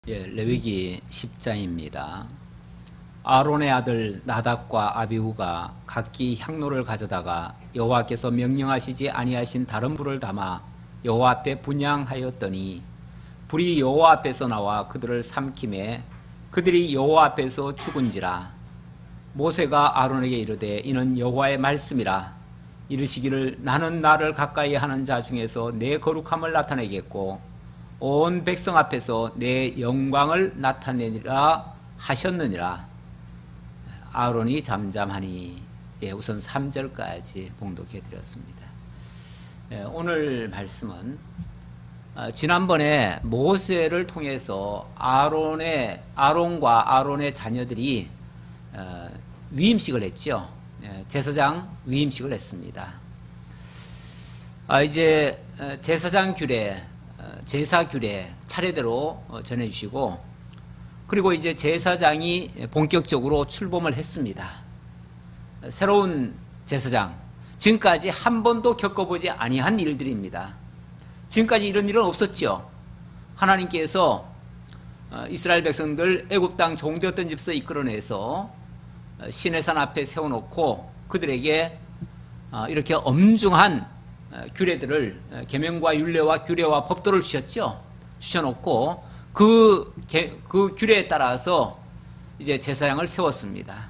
레위기 10장입니다. 아론의 아들 나답과 아비후가 각기 향로를 가져다가 여호와께서 명령하시지 아니하신 다른 불을 담아 여호와 앞에 분향하였더니 불이 여호와 앞에서 나와 그들을 삼키매 그들이 여호와 앞에서 죽은지라. 모세가 아론에게 이르되 이는 여호와의 말씀이라. 이르시기를 나는 나를 가까이 하는 자 중에서 내 거룩함을 나타내겠고 온 백성 앞에서 내 영광을 나타내리라 하셨느니라. 아론이 잠잠하니. 우선 3절까지 봉독해 드렸습니다. 오늘 말씀은 지난번에 모세를 통해서 아론과 아론의 자녀들이 위임식을 했죠. 제사장 위임식을 했습니다. 이제 제사장 규례, 제사 규례 차례대로 전해주시고, 그리고 이제 제사장이 본격적으로 출범을 했습니다. 새로운 제사장, 지금까지 한 번도 겪어보지 아니한 일들입니다. 지금까지 이런 일은 없었죠. 하나님께서 이스라엘 백성들 애굽 땅 종되었던 집에서 이끌어내서 시내산 앞에 세워놓고 그들에게 이렇게 엄중한 규례들을, 계명과 율례와 규례와 법도를 주셔놓고 그 규례에 따라서 이제 제사장을 세웠습니다.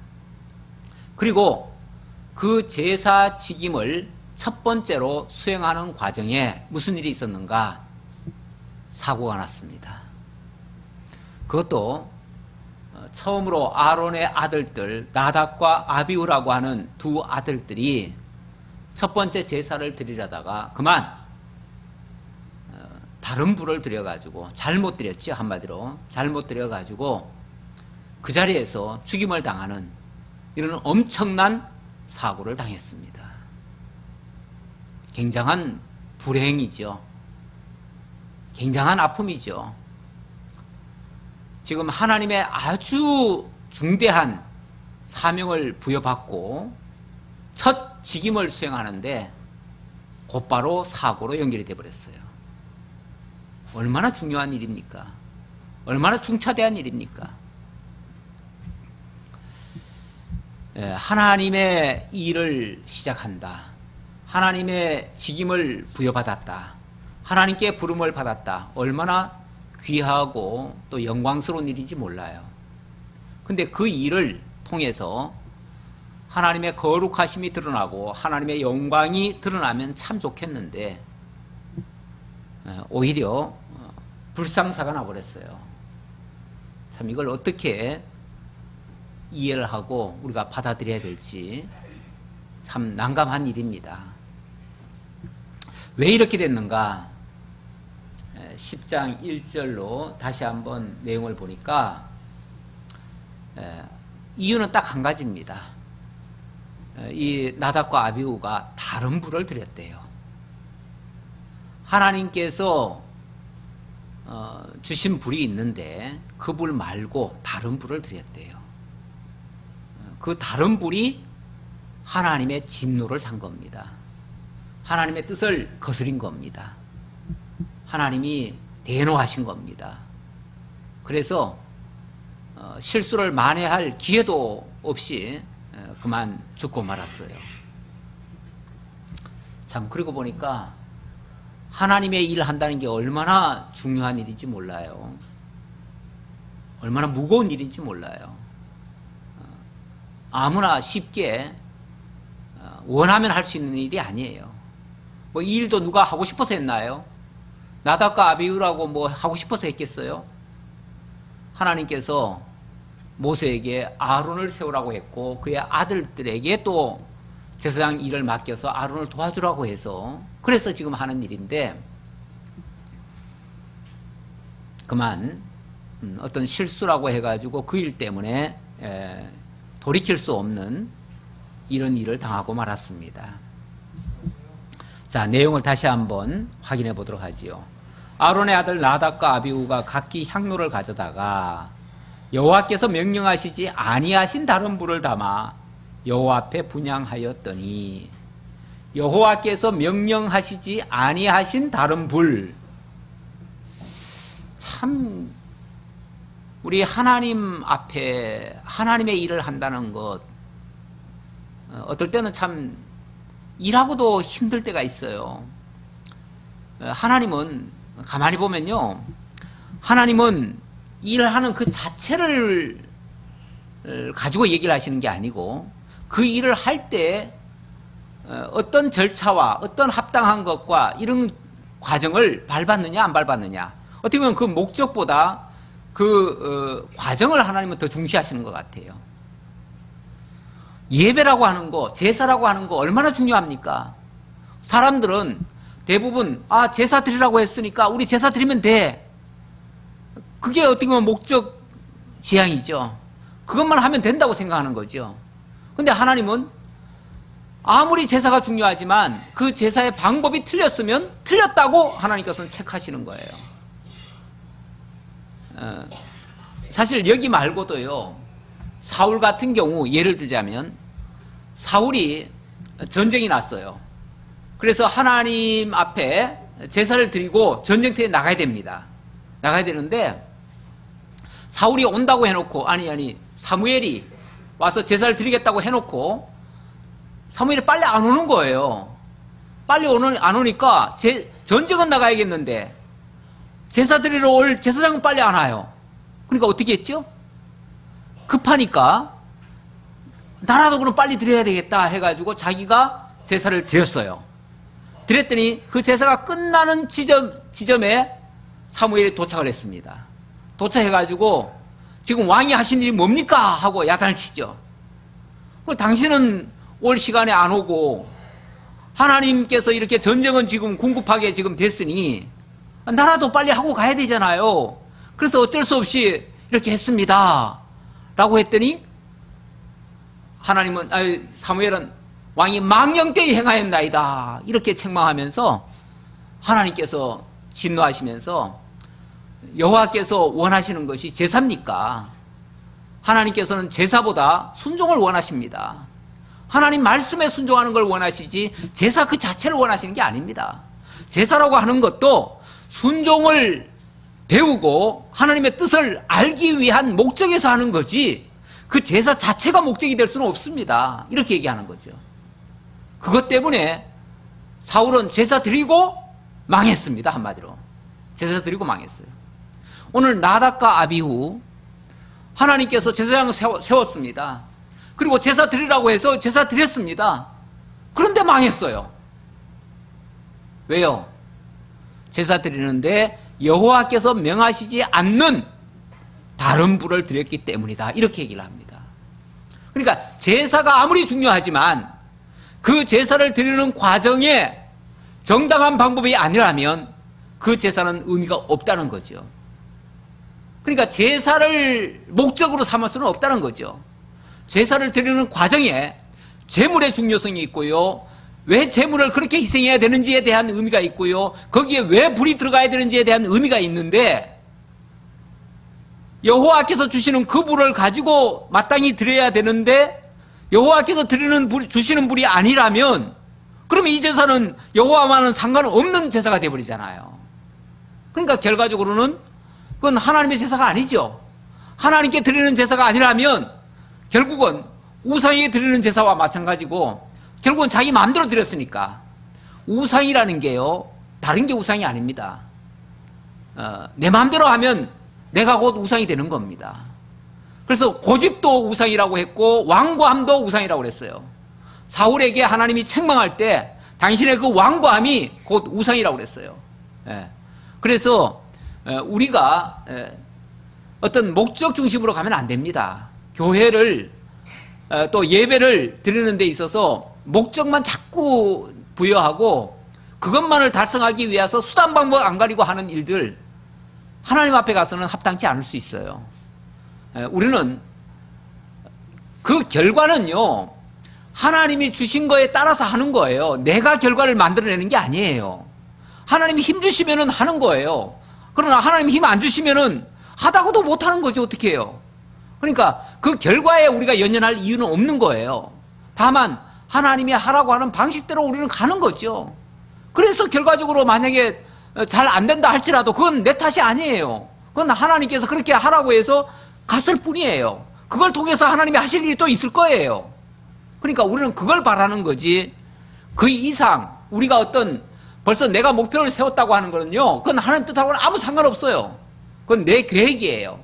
그리고 그 제사 직임을 첫 번째로 수행하는 과정에 무슨 일이 있었는가? 사고가 났습니다. 그것도 처음으로 아론의 아들들 나답과 아비후라고 하는 두 아들들이 첫 번째 제사를 드리려다가 그만 다른 불을 드려가지고 잘못 드렸죠. 한마디로 잘못 드려가지고 그 자리에서 죽임을 당하는 이런 엄청난 사고를 당했습니다. 굉장한 불행이죠. 굉장한 아픔이죠. 지금 하나님의 아주 중대한 사명을 부여받고 첫 직임을 수행하는데 곧바로 사고로 연결이 되어버렸어요. 얼마나 중요한 일입니까? 얼마나 중차대한 일입니까? 하나님의 일을 시작한다. 하나님의 직임을 부여받았다. 하나님께 부름을 받았다. 얼마나 귀하고 또 영광스러운 일인지 몰라요. 근데 그 일을 통해서 하나님의 거룩하심이 드러나고 하나님의 영광이 드러나면 참 좋겠는데 오히려 불상사가 나버렸어요. 참 이걸 어떻게 이해를 하고 우리가 받아들여야 될지 참 난감한 일입니다. 왜 이렇게 됐는가? 10장 1절로 다시 한번 내용을 보니까 이유는 딱 한 가지입니다. 이 나답과 아비후가 다른 불을 드렸대요. 하나님께서 주신 불이 있는데 그 불 말고 다른 불을 드렸대요. 그 다른 불이 하나님의 진노를 산 겁니다. 하나님의 뜻을 거스린 겁니다. 하나님이 대노하신 겁니다. 그래서 실수를 만회할 기회도 없이 그만 죽고 말았어요. 참 그러고 보니까 하나님의 일을 한다는 게 얼마나 중요한 일인지 몰라요. 얼마나 무거운 일인지 몰라요. 아무나 쉽게 원하면 할 수 있는 일이 아니에요. 뭐 이 일도 누가 하고 싶어서 했나요? 나답과 아비후라고 뭐 하고 싶어서 했겠어요? 하나님께서 모세에게 아론을 세우라고 했고 그의 아들들에게 또 제사장 일을 맡겨서 아론을 도와주라고 해서 그래서 지금 하는 일인데 그만 어떤 실수라고 해가지고 그 일 때문에 돌이킬 수 없는 이런 일을 당하고 말았습니다. 자, 내용을 다시 한번 확인해 보도록 하지요. 아론의 아들 나답과 아비후가 각기 향로를 가져다가 여호와께서 명령하시지 아니하신 다른 불을 담아 여호와 앞에 분향하였더니. 여호와께서 명령하시지 아니하신 다른 불. 참 우리 하나님 앞에 하나님의 일을 한다는 것, 어떨 때는 참 일하고도 힘들 때가 있어요. 하나님은 가만히 보면요, 하나님은 일하는 그 자체를 가지고 얘기를 하시는 게 아니고 그 일을 할 때 어떤 절차와 어떤 합당한 것과 이런 과정을 밟았느냐 안 밟았느냐, 어떻게 보면 그 목적보다 그 과정을 하나님은 더 중시하시는 것 같아요. 예배라고 하는 거, 제사라고 하는 거 얼마나 중요합니까? 사람들은 대부분 제사 드리라고 했으니까 우리 제사 드리면 돼, 그게 어떻게 보면 목적 지향이죠. 그것만 하면 된다고 생각하는 거죠. 근데 하나님은 아무리 제사가 중요하지만 그 제사의 방법이 틀렸으면 틀렸다고 하나님께서는 체크하시는 거예요. 사실 여기 말고도요, 사울 같은 경우 예를 들자면 사울이 전쟁이 났어요. 그래서 하나님 앞에 제사를 드리고 전쟁터에 나가야 됩니다. 나가야 되는데 사울이 온다고 해놓고 사무엘이 와서 제사를 드리겠다고 해놓고 사무엘이 빨리 안 오는 거예요. 빨리 안 오니까 전쟁은 나가야겠는데 제사 드리러 올 제사장은 빨리 안 와요. 그러니까 어떻게 했죠? 급하니까 나라도 그럼 빨리 드려야 되겠다 해가지고 자기가 제사를 드렸어요. 드렸더니 그 제사가 끝나는 지점에 사무엘이 도착을 했습니다. 도착해가지고 지금 왕이 하신 일이 뭡니까? 하고 야단을 치죠. 당신은 올 시간에 안 오고 하나님께서 이렇게 전쟁은 지금 궁급하게 지금 됐으니 나라도 빨리 하고 가야 되잖아요. 그래서 어쩔 수 없이 이렇게 했습니다 라고 했더니 사무엘은 왕이 망령되이 행하였나이다 이렇게 책망하면서 하나님께서 진노하시면서 여호와께서 원하시는 것이 제사입니까? 하나님께서는 제사보다 순종을 원하십니다. 하나님 말씀에 순종하는 걸 원하시지 제사 그 자체를 원하시는 게 아닙니다. 제사라고 하는 것도 순종을 배우고 하나님의 뜻을 알기 위한 목적에서 하는 거지 그 제사 자체가 목적이 될 수는 없습니다. 이렇게 얘기하는 거죠. 그것 때문에 사울은 제사 드리고 망했습니다. 한마디로 제사 드리고 망했어요. 오늘 나답과 아비후, 하나님께서 제사장을 세웠습니다. 그리고 제사 드리라고 해서 제사 드렸습니다. 그런데 망했어요. 왜요? 제사 드리는데 여호와께서 명하시지 않는 다른 불을 드렸기 때문이다 이렇게 얘기를 합니다. 그러니까 제사가 아무리 중요하지만 그 제사를 드리는 과정에 정당한 방법이 아니라면 그 제사는 의미가 없다는 거죠. 그러니까 제사를 목적으로 삼을 수는 없다는 거죠. 제사를 드리는 과정에 제물의 중요성이 있고요, 왜 제물을 그렇게 희생해야 되는지에 대한 의미가 있고요, 거기에 왜 불이 들어가야 되는지에 대한 의미가 있는데 여호와께서 주시는 그 불을 가지고 마땅히 드려야 되는데 여호와께서 주시는 불이 아니라면 그러면 이 제사는 여호와와는 상관없는 제사가 되어버리잖아요. 그러니까 결과적으로는 그건 하나님의 제사가 아니죠. 하나님께 드리는 제사가 아니라면 결국은 우상에게 드리는 제사와 마찬가지고 결국은 자기 마음대로 드렸으니까. 우상이라는 게요, 다른 게 우상이 아닙니다. 내 마음대로 하면 내가 곧 우상이 되는 겁니다. 그래서 고집도 우상이라고 했고 완고함도 우상이라고 그랬어요. 사울에게 하나님이 책망할 때 당신의 그 완고함이 곧 우상이라고 그랬어요. 그래서 우리가 어떤 목적 중심으로 가면 안 됩니다. 교회를 또 예배를 드리는 데 있어서 목적만 자꾸 부여하고 그것만을 달성하기 위해서 수단 방법 안 가리고 하는 일들, 하나님 앞에 가서는 합당치 않을 수 있어요. 우리는 그 결과는요, 하나님이 주신 거에 따라서 하는 거예요. 내가 결과를 만들어내는 게 아니에요. 하나님이 힘 주시면은 하는 거예요. 그러나 하나님이 힘 안 주시면은 하다가도 못 하는 거지 어떻게 해요. 그러니까 그 결과에 우리가 연연할 이유는 없는 거예요. 다만 하나님이 하라고 하는 방식대로 우리는 가는 거죠. 그래서 결과적으로 만약에 잘 안 된다 할지라도 그건 내 탓이 아니에요. 그건 하나님께서 그렇게 하라고 해서 갔을 뿐이에요. 그걸 통해서 하나님이 하실 일이 또 있을 거예요. 그러니까 우리는 그걸 바라는 거지, 그 이상 우리가 어떤 벌써 내가 목표를 세웠다고 하는 거는요, 그건 하나님 뜻하고는 아무 상관없어요. 그건 내 계획이에요.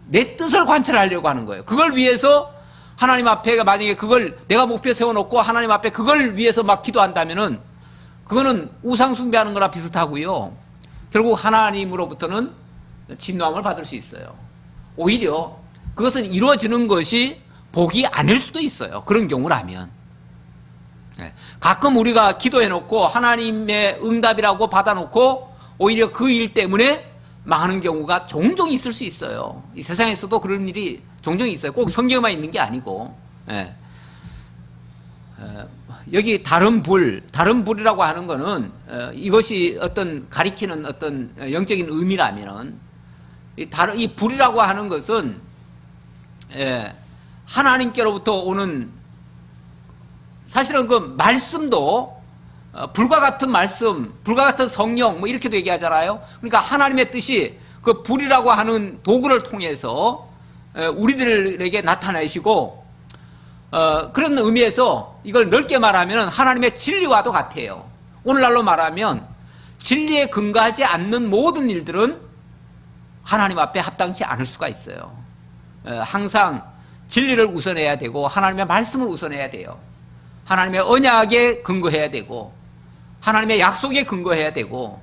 내 뜻을 관철하려고 하는 거예요. 그걸 위해서 하나님 앞에 만약에 그걸 내가 목표 세워놓고 하나님 앞에 그걸 위해서 막 기도한다면은 그거는 우상 숭배하는 거나 비슷하고요. 결국 하나님으로부터는 진노함을 받을 수 있어요. 오히려 그것은 이루어지는 것이 복이 아닐 수도 있어요. 그런 경우라면. 가끔 우리가 기도해놓고 하나님의 응답이라고 받아놓고 오히려 그 일 때문에 망하는 경우가 종종 있을 수 있어요. 이 세상에서도 그런 일이 종종 있어요. 꼭 성경에만 있는 게 아니고. 여기 다른 불이라고 하는 거는 이것이 어떤 가리키는 어떤 영적인 의미라면은 이 불이라고 하는 것은 하나님께로부터 오는, 사실은 그 말씀도 불과 같은 말씀, 불과 같은 성령 뭐 이렇게도 얘기하잖아요. 그러니까 하나님의 뜻이 그 불이라고 하는 도구를 통해서 우리들에게 나타내시고, 그런 의미에서 이걸 넓게 말하면 하나님의 진리와도 같아요. 오늘날로 말하면 진리에 근거하지 않는 모든 일들은 하나님 앞에 합당치 않을 수가 있어요. 항상 진리를 우선해야 되고 하나님의 말씀을 우선해야 돼요. 하나님의 언약에 근거해야 되고 하나님의 약속에 근거해야 되고,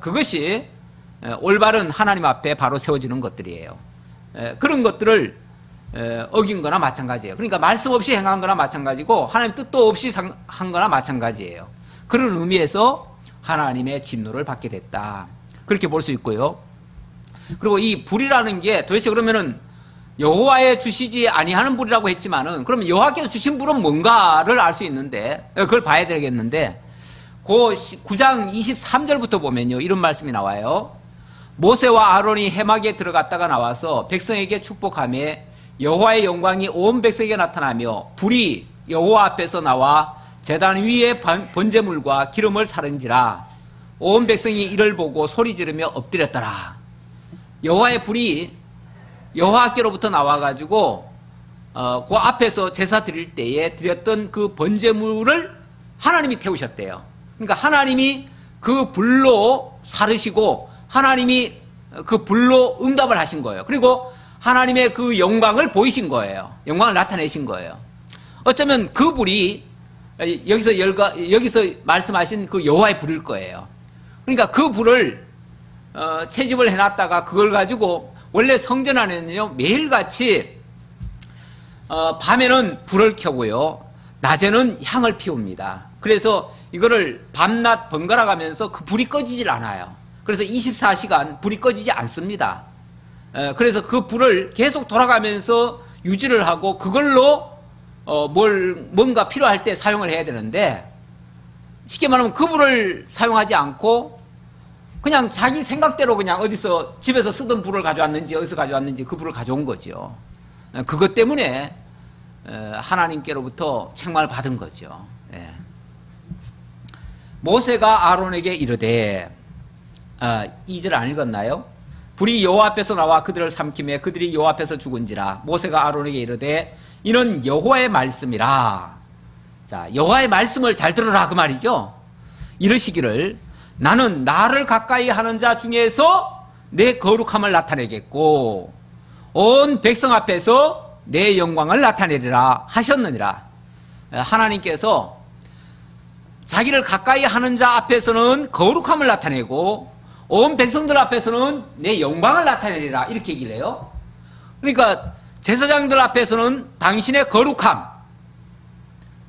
그것이 올바른 하나님 앞에 바로 세워지는 것들이에요. 그런 것들을 어긴 거나 마찬가지예요. 그러니까 말씀 없이 행한 거나 마찬가지고 하나님 뜻도 없이 한 거나 마찬가지예요. 그런 의미에서 하나님의 진노를 받게 됐다, 그렇게 볼 수 있고요. 그리고 이 불이라는 게 도대체 그러면은 여호와의 주시지 아니하는 불이라고 했지만은, 그러면 여호와께서 주신 불은 뭔가를 알 수 있는데 그걸 봐야 되겠는데, 그 9장 23절부터 보면요, 이런 말씀이 나와요. 모세와 아론이 해막에 들어갔다가 나와서 백성에게 축복하며 여호와의 영광이 온 백성에게 나타나며 불이 여호와 앞에서 나와 제단 위에 번제물과 기름을 사른지라. 온 백성이 이를 보고 소리 지르며 엎드렸더라. 여호와의 불이 여호와께로부터 나와가지고 그 앞에서 제사 드릴 때에 드렸던 그 번제물을 하나님이 태우셨대요. 그러니까 하나님이 그 불로 사르시고 하나님이 그 불로 응답을 하신 거예요. 그리고 하나님의 그 영광을 보이신 거예요. 영광을 나타내신 거예요. 어쩌면 그 불이 여기서 말씀하신 그 여호와의 불일 거예요. 그러니까 그 불을 채집을 해놨다가 그걸 가지고, 원래 성전 안에는요 매일같이 밤에는 불을 켜고요 낮에는 향을 피웁니다. 그래서 이거를 밤낮 번갈아 가면서 그 불이 꺼지질 않아요. 그래서 24시간 불이 꺼지지 않습니다. 그래서 그 불을 계속 돌아가면서 유지를 하고 그걸로 뭔가 필요할 때 사용을 해야 되는데, 쉽게 말하면 그 불을 사용하지 않고 그냥 자기 생각대로 그냥 어디서 집에서 쓰던 불을 가져왔는지 어디서 가져왔는지 그 불을 가져온 거죠. 그것 때문에 하나님께로부터 책망을 받은 거죠. 모세가 아론에게 이르되, 2절 안 읽었나요? 불이 여호와 앞에서 나와 그들을 삼키며 그들이 여호와 앞에서 죽은지라. 모세가 아론에게 이르되 이는 여호와의 말씀이라. 자, 여호와의 말씀을 잘 들으라 그 말이죠. 이르시기를 나는 나를 가까이 하는 자 중에서 내 거룩함을 나타내겠고 온 백성 앞에서 내 영광을 나타내리라 하셨느니라. 하나님께서 자기를 가까이 하는 자 앞에서는 거룩함을 나타내고 온 백성들 앞에서는 내 영광을 나타내리라, 이렇게 얘기를 해요. 그러니까 제사장들 앞에서는 당신의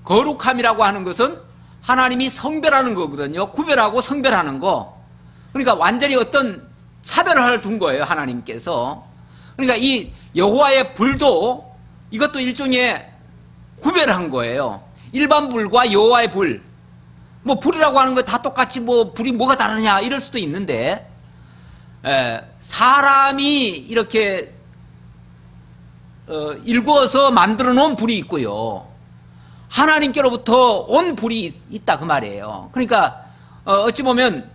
거룩함이라고 하는 것은 하나님이 성별하는 거거든요. 구별하고 성별하는 거. 그러니까 완전히 어떤 차별을 둔 거예요, 하나님께서. 그러니까 이 여호와의 불도 이것도 일종의 구별한 거예요. 일반 불과 여호와의 불. 뭐 불이라고 하는 거 다 똑같이 뭐 불이 뭐가 다르냐 이럴 수도 있는데, 사람이 이렇게 일구어서 만들어 놓은 불이 있고요, 하나님께로부터 온 불이 있다 그 말이에요. 그러니까 어찌 보면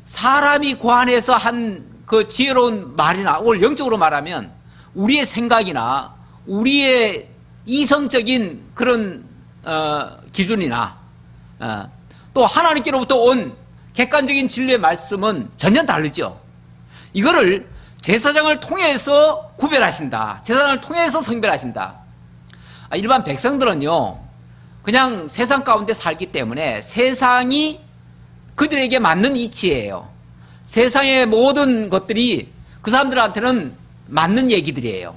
사람이 고안해서 한 그 지혜로운 말이나 오늘 영적으로 말하면 우리의 생각이나 우리의 이성적인 그런 기준이나 또 하나님께로부터 온 객관적인 진리의 말씀은 전혀 다르죠. 이거를 제사장을 통해서 구별하신다. 제사장을 통해서 성별하신다. 일반 백성들은요, 그냥 세상 가운데 살기 때문에 세상이 그들에게 맞는 이치예요. 세상의 모든 것들이 그 사람들한테는 맞는 얘기들이에요.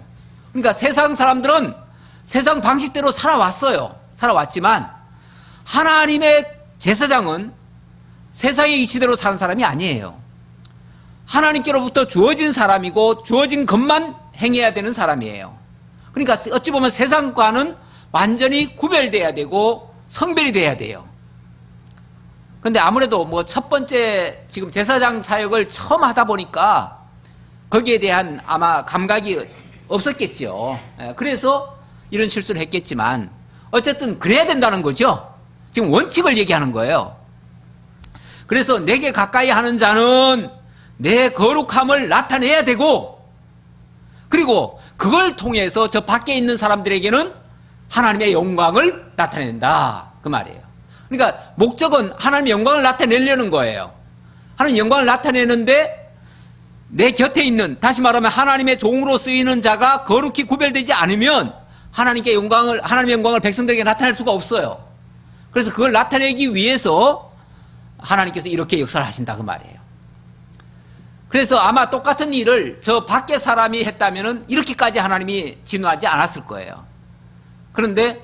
그러니까 세상 사람들은 세상 방식대로 살아왔어요. 살아왔지만 하나님의 제사장은 세상의 이치대로 사는 사람이 아니에요. 하나님께로부터 주어진 사람이고 주어진 것만 행해야 되는 사람이에요. 그러니까 어찌 보면 세상과는 완전히 구별돼야 되고 성별이 돼야 돼요. 그런데 아무래도 뭐 첫 번째 지금 제사장 사역을 처음 하다 보니까 거기에 대한 아마 감각이 없었겠죠. 그래서 이런 실수를 했겠지만 어쨌든 그래야 된다는 거죠. 지금 원칙을 얘기하는 거예요. 그래서 내게 가까이 하는 자는 내 거룩함을 나타내야 되고, 그리고 그걸 통해서 저 밖에 있는 사람들에게는 하나님의 영광을 나타낸다, 그 말이에요. 그러니까 목적은 하나님의 영광을 나타내려는 거예요. 하나님의 영광을 나타내는데 내 곁에 있는, 다시 말하면 하나님의 종으로 쓰이는 자가 거룩히 구별되지 않으면 하나님의 영광을 백성들에게 나타낼 수가 없어요. 그래서 그걸 나타내기 위해서 하나님께서 이렇게 역사를 하신다, 그 말이에요. 그래서 아마 똑같은 일을 저 밖에 사람이 했다면 이렇게까지 하나님이 진노하지 않았을 거예요. 그런데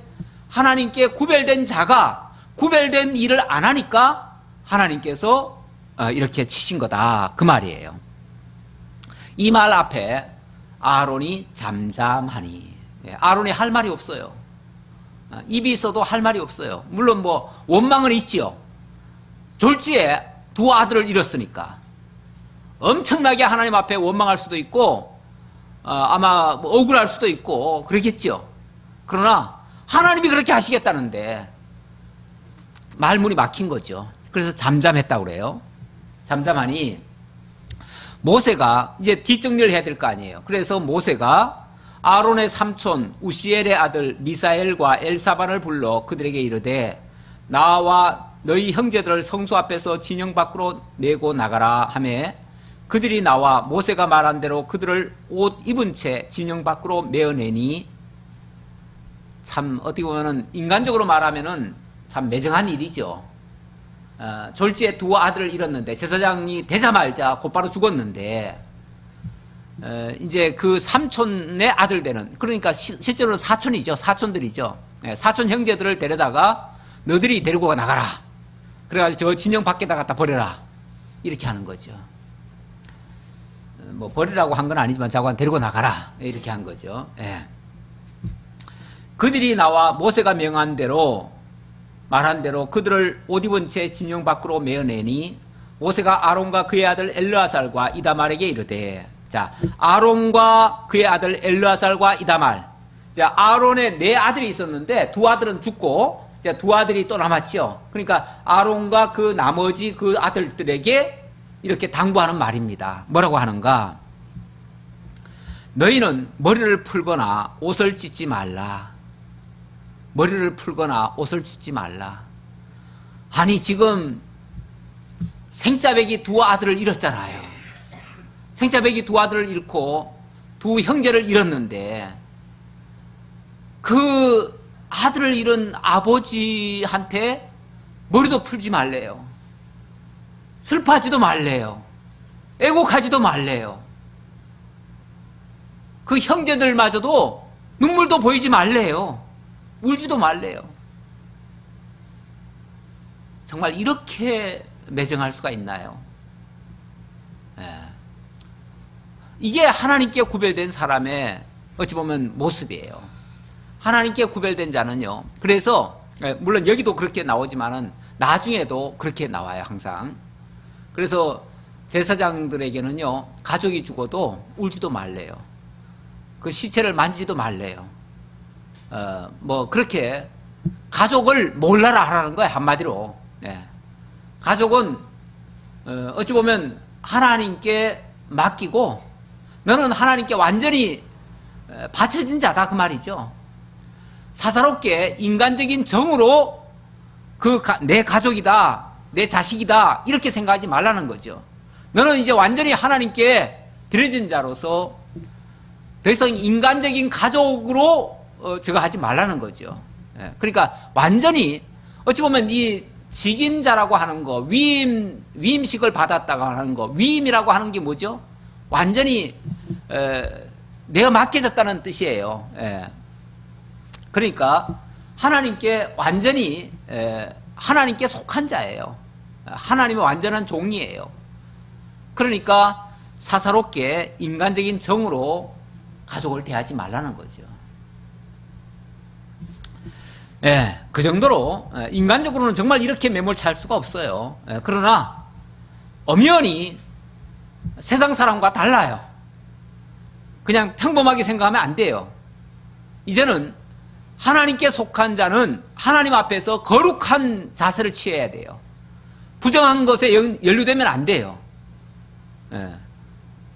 하나님께 구별된 자가 구별된 일을 안 하니까 하나님께서 이렇게 치신 거다, 그 말이에요. 이 말 앞에 아론이 잠잠하니, 아론이 할 말이 없어요. 입이 있어도 할 말이 없어요. 물론 뭐 원망은 있지요. 졸지에 두 아들을 잃었으니까 엄청나게 하나님 앞에 원망할 수도 있고 아마 뭐 억울할 수도 있고 그러겠죠. 그러나 하나님이 그렇게 하시겠다는데 말문이 막힌 거죠. 그래서 잠잠했다고 그래요. 잠잠하니 모세가 이제 뒷정리를 해야 될 거 아니에요. 그래서 모세가 아론의 삼촌 우시엘의 아들 미사엘과 엘사반을 불러 그들에게 이르되 나와 너희 형제들을 성소 앞에서 진영 밖으로 내고 나가라 하매 그들이 나와 모세가 말한 대로 그들을 옷 입은 채 진영 밖으로 메어내니, 참 어떻게 보면은 인간적으로 말하면은 참 매정한 일이죠. 졸지에 두 아들을 잃었는데 제사장이 되자마자 곧바로 죽었는데 이제 그 삼촌의 아들 되는, 그러니까 실제로는 사촌이죠. 사촌들이죠. 사촌 형제들을 데려다가 너들이 데리고 나가라. 그래가지고 저 진영 밖에다 갖다 버려라. 이렇게 하는 거죠. 뭐 버리라고 한 건 아니지만 자관 데리고 나가라. 이렇게 한 거죠. 예. 그들이 나와 모세가 명한 대로 말한 대로 그들을 옷 입은 채 진영 밖으로 메어내니 모세가 아론과 그의 아들 엘르아살과 이다말에게 이르되, 자, 아론과 그의 아들 엘르아살과 이다말. 자, 아론의 네 아들이 있었는데 두 아들은 죽고 이제 두 아들이 또 남았죠. 그러니까 아론과 그 나머지 그 아들들에게 이렇게 당부하는 말입니다. 뭐라고 하는가? 너희는 머리를 풀거나 옷을 찢지 말라. 머리를 풀거나 옷을 찢지 말라. 아니 지금 생짜배기 두 아들을 잃었잖아요. 생짜배기 두 아들을 잃고 두 형제를 잃었는데 그 아들을 잃은 아버지한테 머리도 풀지 말래요. 슬퍼하지도 말래요. 애곡하지도 말래요. 그 형제들마저도 눈물도 보이지 말래요. 울지도 말래요. 정말 이렇게 매정할 수가 있나요? 이게 하나님께 구별된 사람의 어찌 보면 모습이에요. 하나님께 구별된 자는요. 그래서 물론 여기도 그렇게 나오지만은 나중에도 그렇게 나와요, 항상. 그래서 제사장들에게는요, 가족이 죽어도 울지도 말래요. 그 시체를 만지지도 말래요. 뭐 그렇게 가족을 몰라라 하라는 거예요, 한마디로. 가족은 어찌 보면 하나님께 맡기고 너는 하나님께 완전히 바쳐진 자다 그 말이죠. 사사롭게 인간적인 정으로 내 가족이다, 내 자식이다 이렇게 생각하지 말라는 거죠. 너는 이제 완전히 하나님께 드려진 자로서 더 이상 인간적인 가족으로 저거 하지 말라는 거죠. 그러니까 완전히 어찌 보면 이 직임자라고 하는 거, 위임식을 받았다고 하는 거, 위임이라고 하는 게 뭐죠? 완전히 내가 맡겨졌다는 뜻이에요. 그러니까 하나님께 완전히 하나님께 속한 자예요. 하나님의 완전한 종이에요. 그러니까 사사롭게 인간적인 정으로 가족을 대하지 말라는 거죠. 그 정도로 인간적으로는 정말 이렇게 매몰차일 수가 없어요. 그러나 엄연히 세상 사람과 달라요. 그냥 평범하게 생각하면 안 돼요. 이제는 하나님께 속한 자는 하나님 앞에서 거룩한 자세를 취해야 돼요. 부정한 것에 연루되면 안 돼요.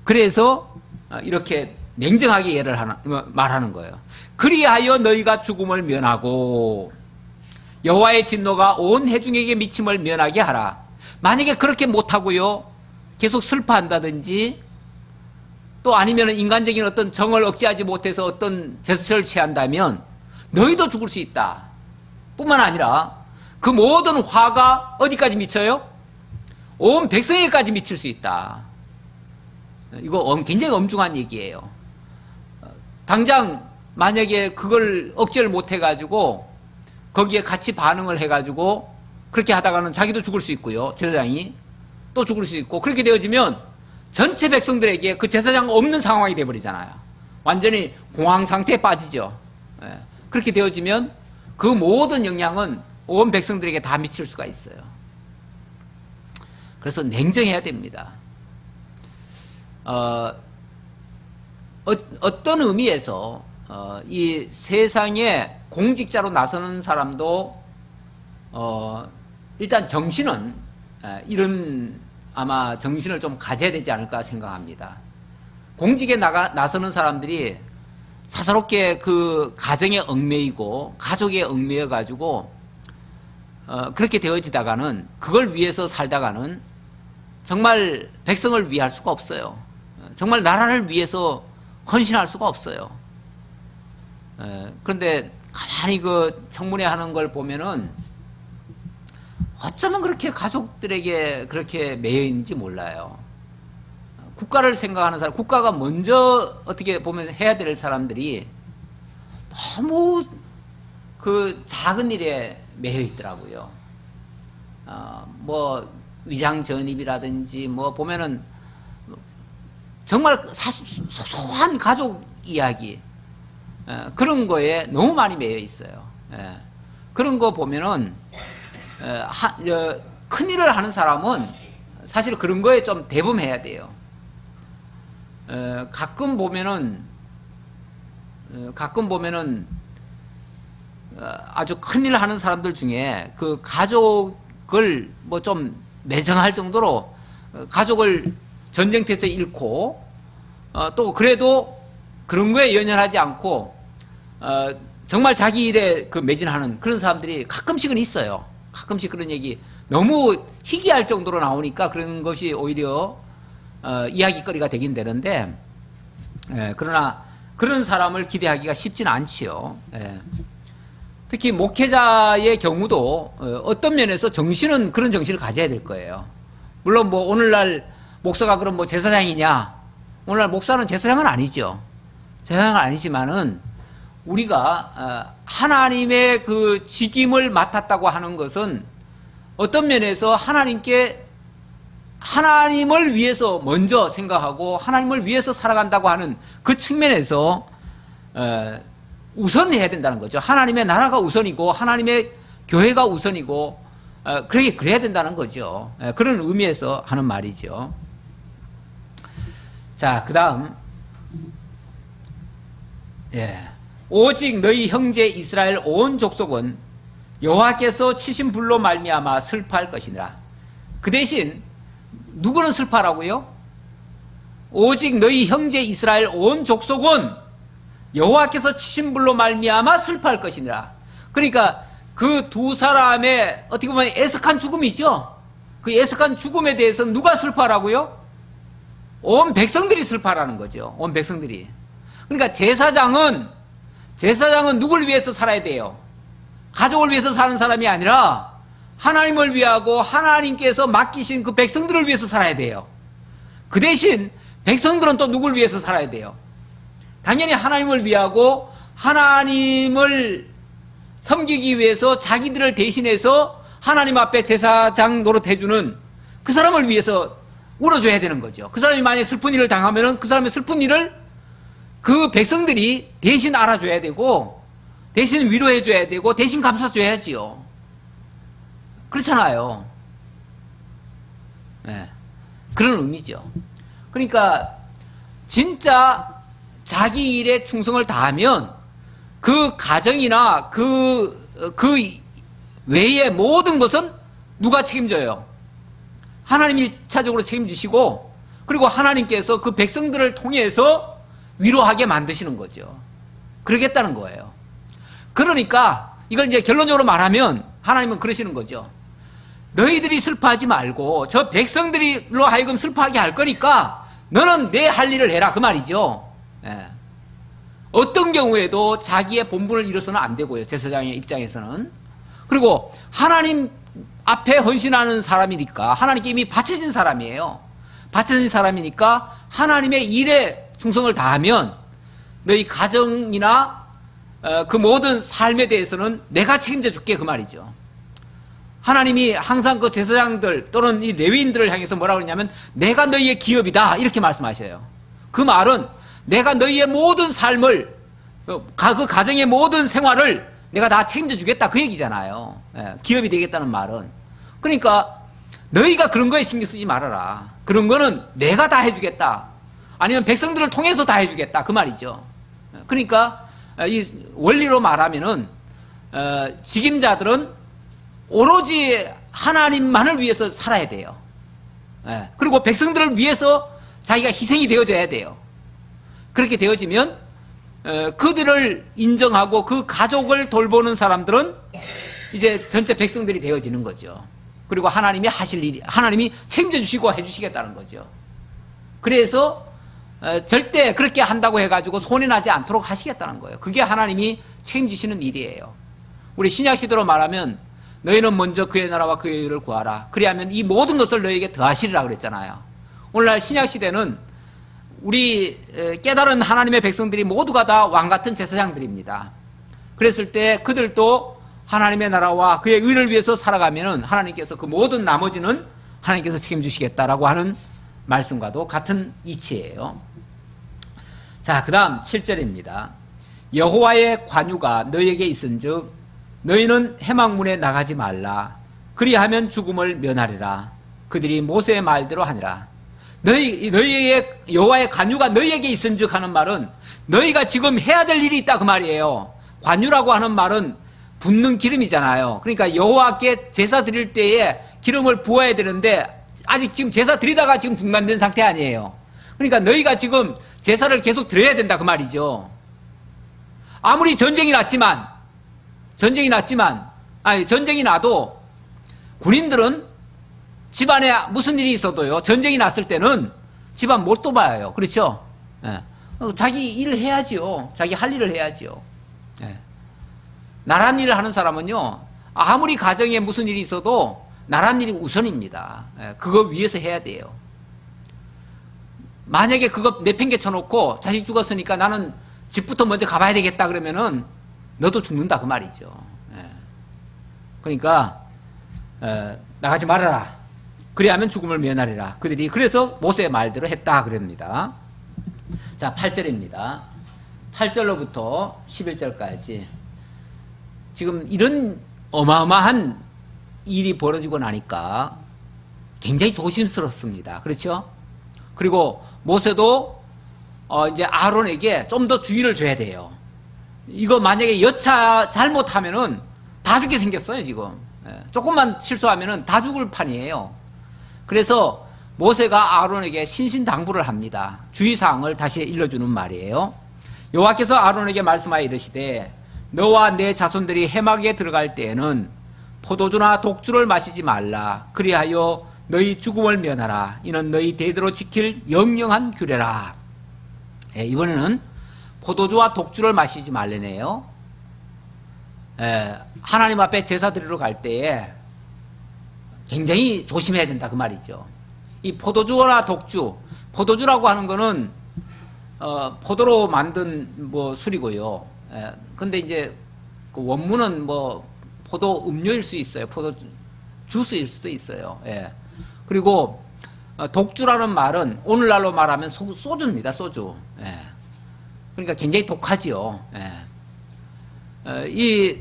그래서 이렇게 냉정하게 말하는 거예요. 그리하여 너희가 죽음을 면하고 여호와의 진노가 온 회중에게 미침을 면하게 하라. 만약에 그렇게 못하고요, 계속 슬퍼한다든지 또 아니면 인간적인 어떤 정을 억제하지 못해서 어떤 제스처를 취한다면 너희도 죽을 수 있다. 뿐만 아니라 그 모든 화가 어디까지 미쳐요? 온 백성에게까지 미칠 수 있다. 이거 굉장히 엄중한 얘기예요. 당장 만약에 그걸 억제를 못해가지고 거기에 같이 반응을 해가지고 그렇게 하다가는 자기도 죽을 수 있고요, 제사장이 또 죽을 수 있고, 그렇게 되어지면 전체 백성들에게 그 제사장 없는 상황이 되어버리잖아요. 완전히 공황 상태에 빠지죠. 그렇게 되어지면 그 모든 영향은 온 백성들에게 다 미칠 수가 있어요. 그래서 냉정해야 됩니다. 어떤 의미에서 이 세상에 공직자로 나서는 사람도 일단 정신은 이런 아마 정신을 좀 가져야 되지 않을까 생각합니다. 공직에 나서는 사람들이 사사롭게 그 가정에 얽매이고 가족에 얽매여 가지고 그렇게 되어지다가는, 그걸 위해서 살다가는 정말 백성을 위할 수가 없어요. 정말 나라를 위해서 헌신할 수가 없어요. 그런데 가만히 그 청문회 하는 걸 보면은 어쩌면 그렇게 가족들에게 그렇게 매여 있는지 몰라요. 국가를 생각하는 사람, 국가가 먼저 어떻게 보면 해야 될 사람들이 너무 그 작은 일에 매여 있더라고요. 뭐 위장 전입이라든지 뭐 보면은 정말 소소한 가족 이야기, 그런 거에 너무 많이 매여 있어요. 그런 거 보면은 큰일을 하는 사람은 사실 그런 거에 좀 대범해야 돼요. 가끔 보면은 아주 큰일 하는 사람들 중에 그 가족을 뭐 좀 매정할 정도로 가족을 전쟁터에서 잃고 또 그래도 그런 거에 연연하지 않고 정말 자기 일에 그 매진하는 그런 사람들이 가끔씩은 있어요. 가끔씩 그런 얘기 너무 희귀할 정도로 나오니까 그런 것이 오히려 이야기거리가 되긴 되는데, 그러나 그런 사람을 기대하기가 쉽지는 않지요. 특히 목회자의 경우도 어떤 면에서 정신은 그런 정신을 가져야 될 거예요. 물론 뭐 오늘날 목사가 그럼 뭐 제사장이냐? 오늘날 목사는 제사장은 아니죠. 제사장은 아니지만은 우리가 하나님의 그 직임을 맡았다고 하는 것은 어떤 면에서 하나님을 위해서 먼저 생각하고 하나님을 위해서 살아간다고 하는 그 측면에서 우선해야 된다는 거죠. 하나님의 나라가 우선이고 하나님의 교회가 우선이고 그래야 된다는 거죠. 그런 의미에서 하는 말이죠. 자, 그 다음 오직 너희 형제 이스라엘 온 족속은 여호와께서 치신 불로 말미암아 슬퍼할 것이니라. 그 대신 누구는 슬퍼하라고요? 오직 너희 형제 이스라엘 온 족속은 여호와께서 치신 불로 말미암아 슬퍼할 것이니라. 그러니까 그 두 사람의 어떻게 보면 애석한 죽음이 있죠. 그 애석한 죽음에 대해서 누가 슬퍼하라고요? 온 백성들이 슬퍼하라는 거죠. 온 백성들이. 그러니까 제사장은 누굴 위해서 살아야 돼요? 가족을 위해서 사는 사람이 아니라 하나님을 위하고 하나님께서 맡기신 그 백성들을 위해서 살아야 돼요. 그 대신 백성들은 또 누굴 위해서 살아야 돼요? 당연히 하나님을 위하고 하나님을 섬기기 위해서 자기들을 대신해서 하나님 앞에 제사장 노릇해주는 그 사람을 위해서 울어줘야 되는 거죠. 그 사람이 만약에 슬픈 일을 당하면 그 사람의 슬픈 일을 그 백성들이 대신 알아줘야 되고 대신 위로해줘야 되고 대신 감싸줘야지요. 그렇잖아요. 네. 그런 의미죠. 그러니까 진짜 자기 일에 충성을 다하면 그 가정이나 그 외의 모든 것은 누가 책임져요? 하나님이 1차적으로 책임지시고 그리고 하나님께서 그 백성들을 통해서 위로하게 만드시는 거죠. 그러겠다는 거예요. 그러니까 이걸 이제 결론적으로 말하면 하나님은 그러시는 거죠. 너희들이 슬퍼하지 말고 저 백성들로 하여금 슬퍼하게 할 거니까 너는 내 할 일을 해라 그 말이죠. 예. 어떤 경우에도 자기의 본분을 잃어서는 안 되고요. 제사장의 입장에서는. 그리고 하나님 앞에 헌신하는 사람이니까 하나님께 이미 바쳐진 사람이에요. 바쳐진 사람이니까 하나님의 일에 충성을 다하면 너희 가정이나 그 모든 삶에 대해서는 내가 책임져 줄게 그 말이죠. 하나님이 항상 그 제사장들 또는 이 레위인들을 향해서 뭐라고 그러냐면 내가 너희의 기업이다 이렇게 말씀하셔요. 그 말은 내가 너희의 모든 삶을 그 가정의 모든 생활을 내가 다 책임져 주겠다 그 얘기잖아요. 기업이 되겠다는 말은. 그러니까 너희가 그런 거에 신경 쓰지 말아라. 그런 거는 내가 다 해주겠다. 아니면 백성들을 통해서 다 해주겠다 그 말이죠. 그러니까 이 원리로 말하면은 직임자들은 오로지 하나님만을 위해서 살아야 돼요. 그리고 백성들을 위해서 자기가 희생이 되어져야 돼요. 그렇게 되어지면 그들을 인정하고 그 가족을 돌보는 사람들은 이제 전체 백성들이 되어지는 거죠. 그리고 하나님이 하실 일이 하나님이 책임져 주시고 해주시겠다는 거죠. 그래서 절대 그렇게 한다고 해가지고 손해나지 않도록 하시겠다는 거예요. 그게 하나님이 책임지시는 일이에요. 우리 신약 시대로 말하면 너희는 먼저 그의 나라와 그의 의를 구하라. 그리하면 이 모든 것을 너희에게 더하시리라 그랬잖아요. 오늘날 신약 시대는 우리 깨달은 하나님의 백성들이 모두가 다 왕같은 제사장들입니다. 그랬을 때 그들도 하나님의 나라와 그의 의를 위해서 살아가면은 하나님께서 그 모든 나머지는 하나님께서 책임주시겠다라고 하는 말씀과도 같은 이치예요. 자, 그 다음 7절입니다. 여호와의 관유가 너희에게 있은즉 너희는 해망문에 나가지 말라. 그리하면 죽음을 면하리라. 그들이 모세의 말대로 하니라. 너희에게 여호와의 관유가 너희에게 있은즉 하는 말은 너희가 지금 해야 될 일이 있다 그 말이에요. 관유라고 하는 말은 붓는 기름이잖아요. 그러니까 여호와께 제사 드릴 때에 기름을 부어야 되는데 아직 지금 제사 드리다가 지금 중단된 상태 아니에요. 그러니까 너희가 지금 제사를 계속 드려야 된다 그 말이죠. 아무리 전쟁이 나도 군인들은 집안에 무슨 일이 있어도요, 전쟁이 났을 때는 집안 못 돌봐요. 그렇죠? 예. 자기 일을 해야지요. 자기 할 일을 해야지요. 예. 나란 일을 하는 사람은요, 아무리 가정에 무슨 일이 있어도 나란 일이 우선입니다. 예. 그거 위해서 해야 돼요. 만약에 그거 내팽개쳐놓고 자식 죽었으니까 나는 집부터 먼저 가봐야 되겠다 그러면은 너도 죽는다 그 말이죠. 예. 그러니까 나가지 말아라. 그리하면 죽음을 면하리라. 그들이 그래서 모세의 말대로 했다 그럽니다. 자, 8절입니다. 8절로부터 11절까지 지금 이런 어마어마한 일이 벌어지고 나니까 굉장히 조심스럽습니다. 그렇죠? 그리고 모세도 이제 아론에게 좀 더 주의를 줘야 돼요. 이거 만약에 여차 잘못하면은 다 죽게 생겼어요, 지금. 조금만 실수하면은 다 죽을 판이에요. 그래서 모세가 아론에게 신신당부를 합니다. 주의사항을 다시 일러주는 말이에요. 여호와께서 아론에게 말씀하여 이르시되 너와 내 자손들이 해막에 들어갈 때에는 포도주나 독주를 마시지 말라. 그리하여 너희 죽음을 면하라. 이는 너희 대대로 지킬 영영한 규례라. 이번에는 포도주와 독주를 마시지 말래네요. 하나님 앞에 제사 드리러 갈 때에 굉장히 조심해야 된다 그 말이죠. 이 포도주나 독주, 포도주라고 하는 거는 포도로 만든 뭐 술이고요. 근데 이제 그 원문은 뭐 포도 음료일 수 있어요. 포도 주스일 수도 있어요. 그리고 독주라는 말은 오늘날로 말하면 소주입니다. 소주. 그러니까 굉장히 독하지요. 이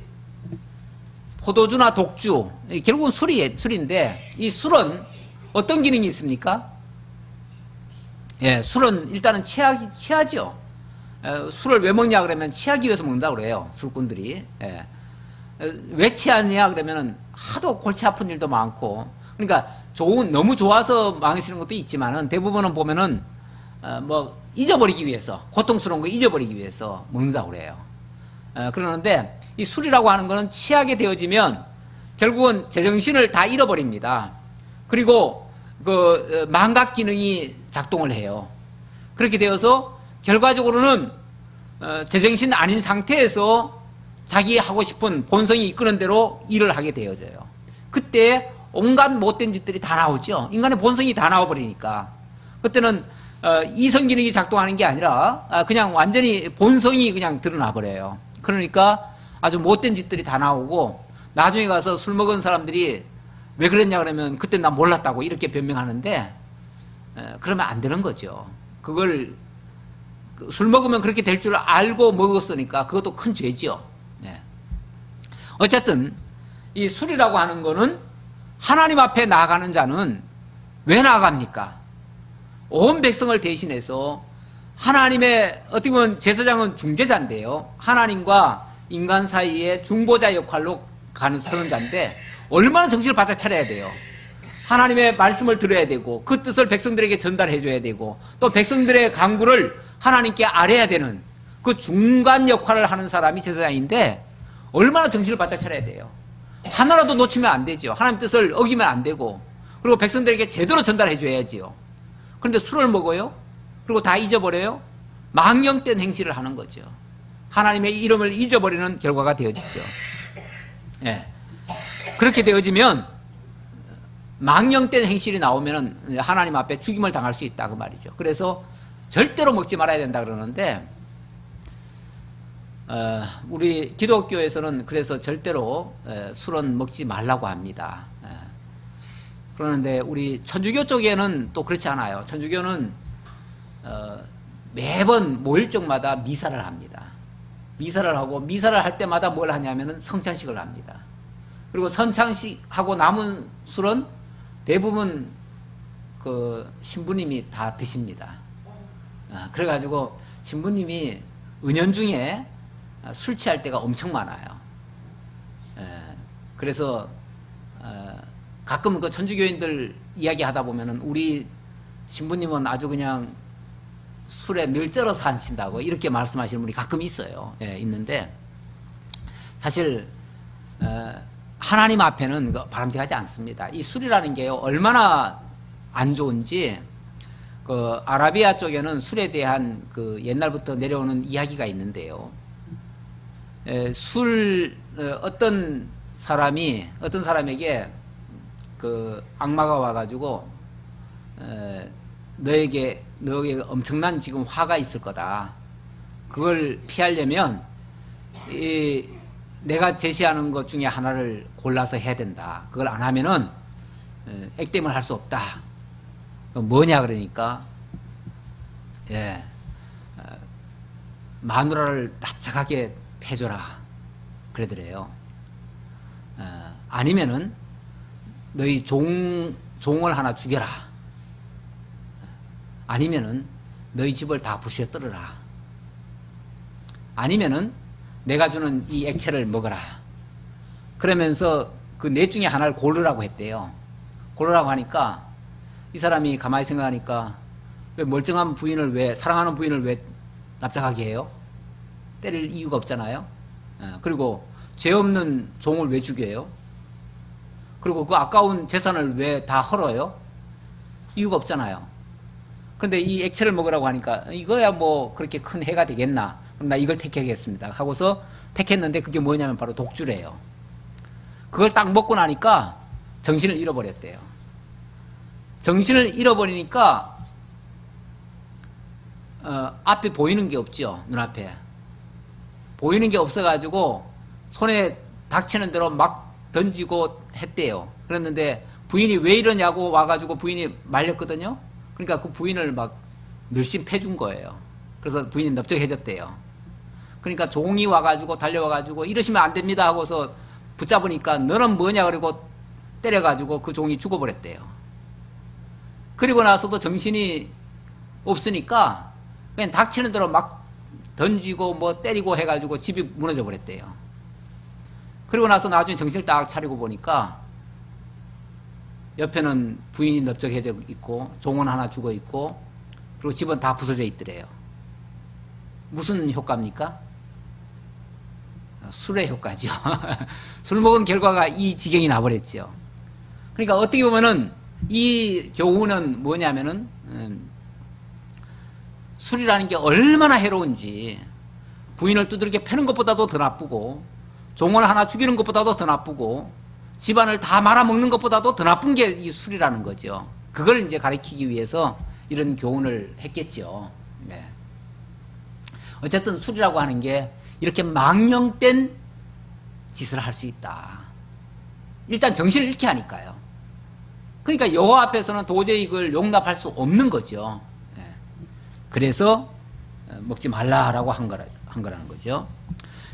포도주나 독주, 결국은 술인데 이 술은 어떤 기능이 있습니까? 술은 일단은 취하죠. 술을 왜 먹냐 그러면 취하기 위해서 먹는다고 그래요. 술꾼들이. 왜 취하냐 그러면 하도 골치 아픈 일도 많고, 그러니까 너무 좋아서 망치는 것도 있지만은 대부분은 보면은 뭐 잊어버리기 위해서, 고통스러운 거 잊어버리기 위해서 먹는다고 그래요. 그러는데 이 술이라고 하는 거는 취하게 되어지면 결국은 제정신을 다 잃어버립니다. 그리고 그 망각 기능이 작동을 해요. 그렇게 되어서 결과적으로는 제정신 아닌 상태에서 자기 하고 싶은 본성이 이끄는 대로 일을 하게 되어져요. 그때 온갖 못된 짓들이 다 나오죠. 인간의 본성이 다 나와버리니까. 그때는 이성 기능이 작동하는 게 아니라 그냥 완전히 본성이 그냥 드러나 버려요. 그러니까 아주 못된 짓들이 다 나오고, 나중에 가서 술 먹은 사람들이 왜 그랬냐 그러면 그때 나 몰랐다고 이렇게 변명하는데, 그러면 안 되는 거죠. 그걸 술 먹으면 그렇게 될 줄 알고 먹었으니까 그것도 큰 죄죠. 어쨌든 이 술이라고 하는 거는 하나님 앞에 나아가는 자는 왜 나아갑니까? 온 백성을 대신해서 하나님의, 어떻게 보면 제사장은 중재자인데요, 하나님과 인간 사이에 중보자 역할로 서는 자인데 얼마나 정신을 바짝 차려야 돼요. 하나님의 말씀을 들어야 되고 그 뜻을 백성들에게 전달해 줘야 되고 또 백성들의 간구를 하나님께 아뢰야 되는 그 중간 역할을 하는 사람이 제사장인데 얼마나 정신을 바짝 차려야 돼요. 하나라도 놓치면 안 되죠. 하나님 뜻을 어기면 안 되고, 그리고 백성들에게 제대로 전달해 줘야지요. 그런데 술을 먹어요. 그리고 다 잊어버려요. 망령된 행실을 하는 거죠. 하나님의 이름을 잊어버리는 결과가 되어지죠. 그렇게 되어지면 망령된 행실이 나오면 하나님 앞에 죽임을 당할 수 있다 그 말이죠. 그래서 절대로 먹지 말아야 된다 그러는데, 우리 기독교에서는 그래서 절대로 술은 먹지 말라고 합니다. 그러는데 우리 천주교 쪽에는 또 그렇지 않아요. 천주교는 매번 모일적마다 미사를 합니다. 미사를 하고, 미사를 할 때마다 뭘 하냐면은 성찬식을 합니다. 그리고 성찬식하고 남은 술은 대부분 그 신부님이 다 드십니다. 그래가지고 신부님이 은연중에 술 취할 때가 엄청 많아요. 그래서 가끔 그 천주교인들 이야기하다 보면은 우리 신부님은 아주 그냥 술에 늘 쩔어서 하신다고 이렇게 말씀하시는 분이 가끔 있어요. 있는데 사실 하나님 앞에는 바람직하지 않습니다. 이 술이라는 게요, 얼마나 안 좋은지 그 아라비아 쪽에는 술에 대한 그 옛날부터 내려오는 이야기가 있는데요. 어떤 사람에게 그 악마가 와가지고 너에게 엄청난 지금 화가 있을 거다. 그걸 피하려면 내가 제시하는 것 중에 하나를 골라서 해야 된다. 그걸 안 하면은 액땜을 할 수 없다. 뭐냐 그러니까 마누라를 납작하게 패줘라 그러더래요. 아니면은 너희 종을 하나 죽여라. 아니면은 너희 집을 다 부수어 떨어라. 아니면은 내가 주는 이 액체를 먹어라. 그러면서 그 넷 중에 하나를 고르라고 했대요. 고르라고 하니까 이 사람이 가만히 생각하니까 왜 멀쩡한 부인을 왜, 사랑하는 부인을 왜 납작하게 해요? 때릴 이유가 없잖아요. 그리고 죄 없는 종을 왜 죽여요? 그리고 그 아까운 재산을 왜 다 헐어요? 이유가 없잖아요. 근데 이 액체를 먹으라고 하니까 이거야 뭐 그렇게 큰 해가 되겠나? 그럼 나 이걸 택하겠습니다 하고서 택했는데 그게 뭐냐면 바로 독주래요. 그걸 딱 먹고 나니까 정신을 잃어버렸대요. 정신을 잃어버리니까 앞에 보이는 게 없죠. 눈앞에 보이는 게 없어가지고 손에 닥치는 대로 막 던지고 했대요. 그랬는데 부인이 왜 이러냐고 와가지고 부인이 말렸거든요. 그러니까 그 부인을 막 늘씬 패준 거예요. 그래서 부인이 넓적해졌대요. 그러니까 종이 와가지고 달려와가지고 이러시면 안 됩니다 하고서 붙잡으니까 너는 뭐냐 그리고 때려가지고 그 종이 죽어버렸대요. 그리고 나서도 정신이 없으니까 그냥 닥치는 대로 막 던지고 뭐 때리고 해가지고 집이 무너져 버렸대요. 그리고 나서 나중에 정신을 딱 차리고 보니까 옆에는 부인이 넓적해져 있고 종은 하나 죽어 있고 그리고 집은 다 부서져 있더래요. 무슨 효과입니까? 술의 효과죠. 술 먹은 결과가 이 지경이 나버렸죠. 그러니까 어떻게 보면은 이 교훈은 뭐냐면은 술이라는 게 얼마나 해로운지, 부인을 두드리게 패는 것보다도 더 나쁘고 종을 하나 죽이는 것보다도 더 나쁘고 집안을 다 말아먹는 것보다도 더 나쁜 게 이 술이라는 거죠. 그걸 이제 가르치기 위해서 이런 교훈을 했겠죠. 네. 어쨌든 술이라고 하는 게 이렇게 망령된 짓을 할 수 있다. 일단 정신을 잃게 하니까요. 그러니까 여호와 앞에서는 도저히 이걸 용납할 수 없는 거죠. 네. 그래서 먹지 말라라고 한 거라는 거죠.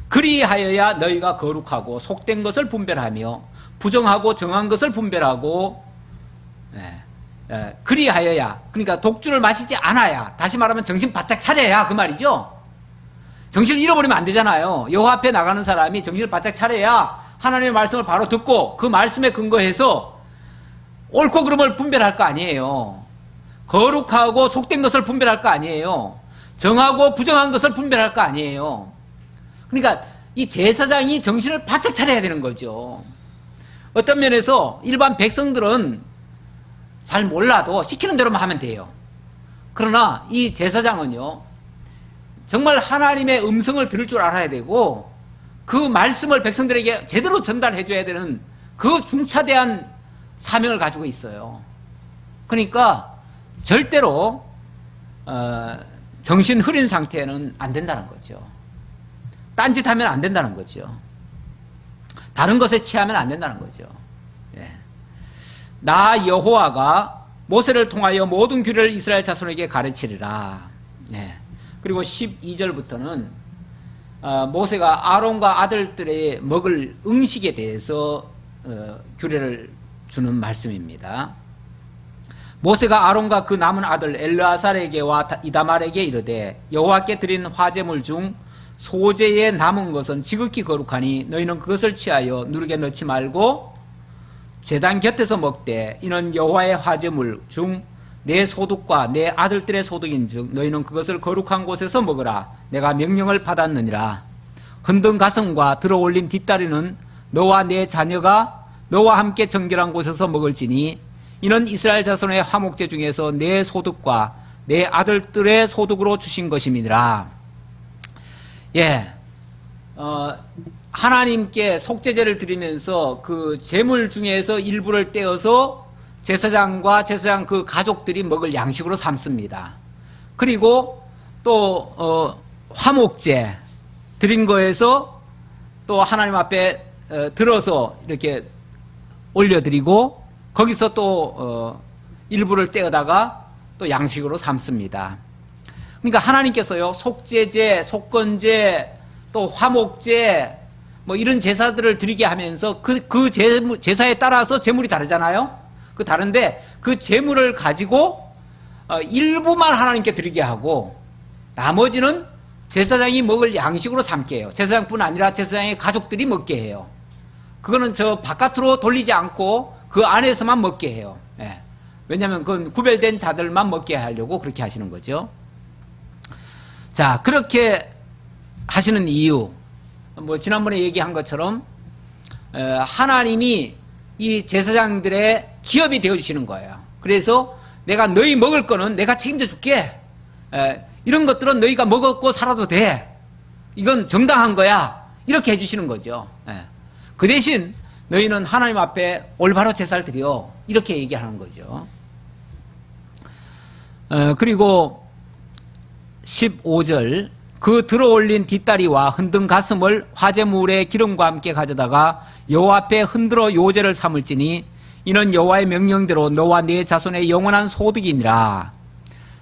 그리하여야 너희가 거룩하고 속된 것을 분별하며 부정하고 정한 것을 분별하고, 그리하여야, 그러니까 독주를 마시지 않아야, 다시 말하면 정신 바짝 차려야 그 말이죠. 정신을 잃어버리면 안 되잖아요. 여호와 앞에 나가는 사람이 정신을 바짝 차려야 하나님의 말씀을 바로 듣고 그 말씀에 근거해서 옳고 그름을 분별할 거 아니에요. 거룩하고 속된 것을 분별할 거 아니에요. 정하고 부정한 것을 분별할 거 아니에요. 그러니까 이 제사장이 정신을 바짝 차려야 되는 거죠. 어떤 면에서 일반 백성들은 잘 몰라도 시키는 대로만 하면 돼요. 그러나 이 제사장은요, 정말 하나님의 음성을 들을 줄 알아야 되고 그 말씀을 백성들에게 제대로 전달해 줘야 되는 그 중차대한 사명을 가지고 있어요. 그러니까 절대로 정신 흐린 상태는 안 된다는 거죠. 딴짓하면 안 된다는 거죠. 다른 것에 취하면 안 된다는 거죠. 예. 나 여호와가 모세를 통하여 모든 규례를 이스라엘 자손에게 가르치리라. 예. 그리고 12절부터는 모세가 아론과 아들들의 먹을 음식에 대해서 규례를 주는 말씀입니다. 모세가 아론과 그 남은 아들 엘르아살에게와 이다말에게 이르되 여호와께 드린 화제물 중 소재에 남은 것은 지극히 거룩하니 너희는 그것을 취하여 누룩에 넣지 말고 제단 곁에서 먹되 이는 여호와의 화제물 중 내 소득과 내 아들들의 소득인즉 너희는 그것을 거룩한 곳에서 먹으라. 내가 명령을 받았느니라. 흔든 가슴과 들어올린 뒷다리는 너와 내 자녀가 너와 함께 정결한 곳에서 먹을지니 이는 이스라엘 자손의 화목제 중에서 내 소득과 내 아들들의 소득으로 주신 것임이니라. 예, 하나님께 속죄제를 드리면서 그 제물 중에서 일부를 떼어서 제사장과 제사장 그 가족들이 먹을 양식으로 삼습니다. 그리고 또 화목제 드린 거에서 또 하나님 앞에 들어서 이렇게 올려드리고 거기서 또 일부를 떼어다가 또 양식으로 삼습니다. 그러니까 하나님께서요, 속죄제, 속건제, 또 화목제 뭐 이런 제사들을 드리게 하면서 그 제사에 따라서 제물이 다르잖아요. 그 다른데 그 제물을 가지고 일부만 하나님께 드리게 하고 나머지는 제사장이 먹을 양식으로 삼게 해요. 제사장뿐 아니라 제사장의 가족들이 먹게 해요. 그거는 저 바깥으로 돌리지 않고 그 안에서만 먹게 해요. 예. 왜냐하면 그건 구별된 자들만 먹게 하려고 그렇게 하시는 거죠. 자, 그렇게 하시는 이유, 뭐 지난번에 얘기한 것처럼 하나님이 이 제사장들의 기업이 되어주시는 거예요. 그래서 내가 너희 먹을 거는 내가 책임져 줄게. 이런 것들은 너희가 먹었고 살아도 돼. 이건 정당한 거야. 이렇게 해주시는 거죠. 그 대신 너희는 하나님 앞에 올바로 제사를 드려. 이렇게 얘기하는 거죠. 그리고 15절, 그 들어올린 뒷다리와 흔든 가슴을 화제물의 기름과 함께 가져다가 여호와 앞에 흔들어 요제를 삼을지니 이는 여호와의 명령대로 너와 네 자손의 영원한 소득이니라.